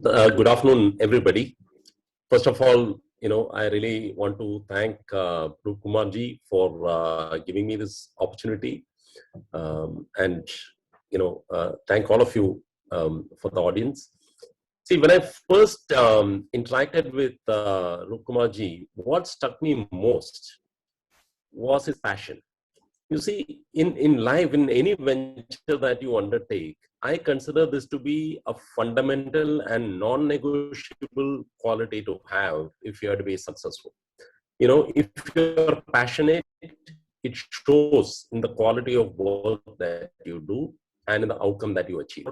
Good afternoon, everybody. First of all, I really want to thank Dhruv Kumarji for giving me this opportunity, and thank all of you for the audience. See, when I first interacted with Dhruv Kumarji, what struck me most was his passion. You see, in life, in any venture that you undertake, I consider this to be a fundamental and non-negotiable quality to have if you are to be successful. If you're passionate, it shows in the quality of work that you do and in the outcome that you achieve.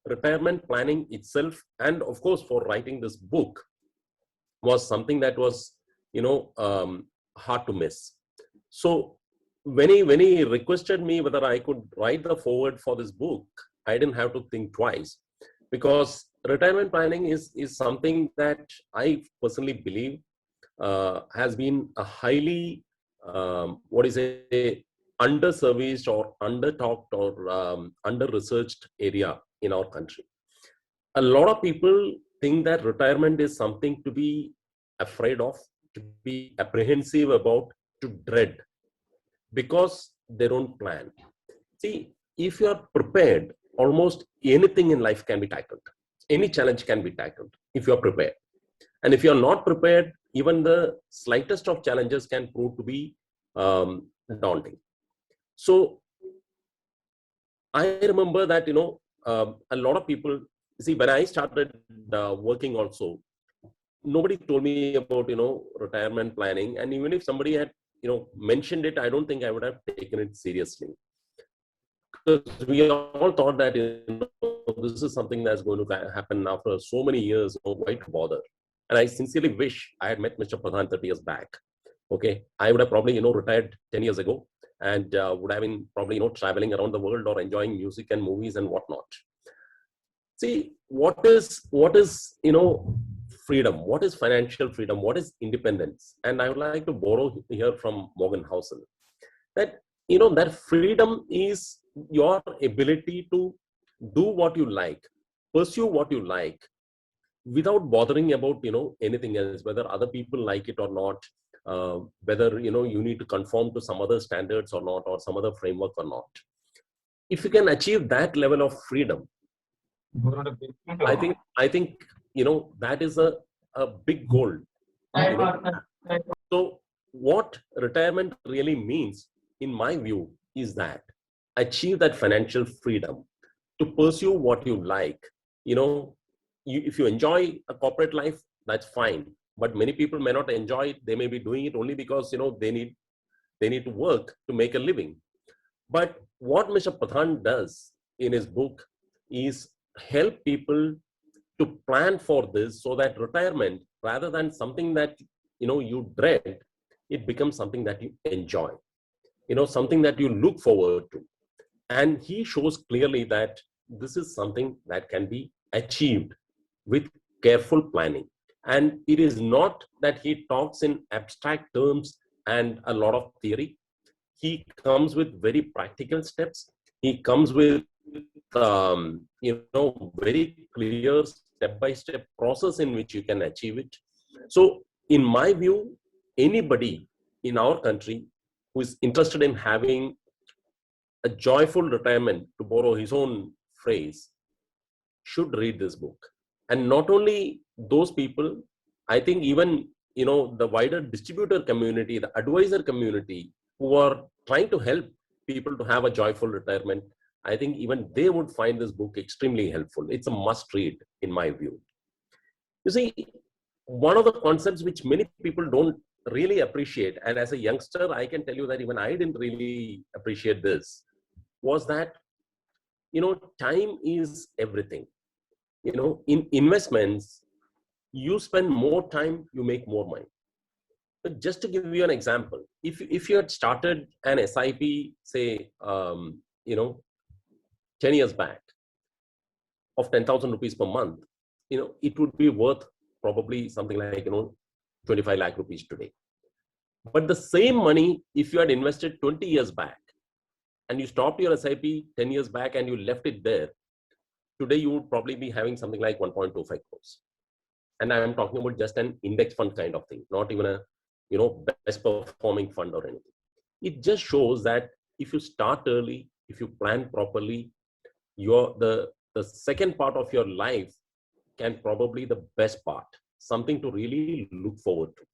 Retirement planning itself, and of course, for writing this book, was something that was, hard to miss. So when he requested me whether I could write the foreword for this book, I didn't have to think twice, because retirement planning is something that I personally believe has been a highly what is a underserviced or under-talked or under-researched area in our country. A lot of people think that retirement is something to be afraid of, to be apprehensive about, to dread, because they don't plan. See, if you are prepared, almost anything in life can be tackled. Any challenge can be tackled if you are prepared. And if you are not prepared, even the slightest of challenges can prove to be daunting. So I remember that, a lot of people, see, when I started working also, nobody told me about, retirement planning. And even if somebody had, mentioned it, I don't think I would have taken it seriously. Because we all thought that, this is something that's going to happen after so many years, why to bother? And I sincerely wish I had met Mr. Pradhan 30 years back. Okay, I would have probably, retired 10 years ago, and would have been probably, traveling around the world or enjoying music and movies and whatnot. See, what is freedom? What is financial freedom? What is independence? And I would like to borrow here from Morgan Housel that that freedom is your ability to do what you like, pursue what you like, without bothering about anything else, whether other people like it or not, whether you need to conform to some other standards or not, or some other framework or not. If you can achieve that level of freedom, I think that is a big goal. So what retirement really means, in my view, is that achieve that financial freedom to pursue what you like. If you enjoy a corporate life, that's fine. But many people may not enjoy it. They may be doing it only because they need to work to make a living. But what Mr. Pradhan does in his book is help people to plan for this, so that retirement, rather than something that you dread, it becomes something that you enjoy, something that you look forward to. And he shows clearly that this is something that can be achieved with careful planning. And it is not that he talks in abstract terms and a lot of theory. He comes with very practical steps. He comes with very clear step-by-step process in which you can achieve it. So in my view, anybody in our country who is interested in having a joyful retirement, to borrow his own phrase, should read this book. And not only those people, I think even the wider distributor community, the advisor community, who are trying to help people to have a joyful retirement, I think even they would find this book extremely helpful. It's a must read, in my view. You see, one of the concepts which many people don't really appreciate, and as a youngster, I can tell you that even I didn't really appreciate this, was that, time is everything. In investments, you spend more time, you make more money. But just to give you an example, if you had started an SIP, say, 10 years back, of 10,000 rupees per month, it would be worth probably something like, 25 lakh rupees today. But the same money, if you had invested 20 years back, and you stopped your SIP 10 years back and you left it there, today you would probably be having something like 1.25 crores. And I'm talking about just an index fund kind of thing, not even a, best performing fund or anything. It just shows that if you start early, if you plan properly, the second part of your life can probably the best part, something to really look forward to.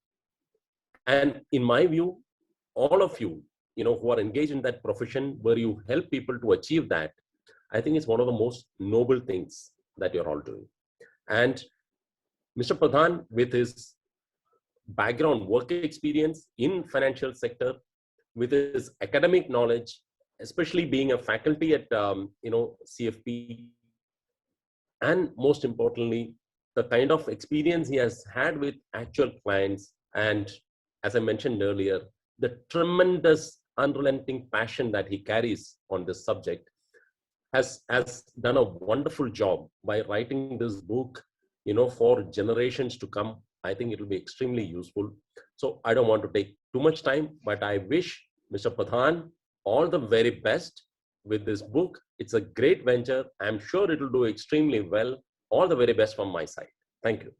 And in my view, all of you, who are engaged in that profession where you help people to achieve that, I think it's one of the most noble things that you're all doing. And Mr. Pradhan, with his background, work experience in financial sector, with his academic knowledge, especially being a faculty at CFP, and most importantly, the kind of experience he has had with actual clients, and as I mentioned earlier, the tremendous unrelenting passion that he carries on this subject, has done a wonderful job by writing this book, for generations to come. I think it will be extremely useful. So I don't want to take too much time, but I wish Mr. Pradhan all the very best with this book. It's a great venture. I'm sure it will do extremely well. All the very best from my side. Thank you.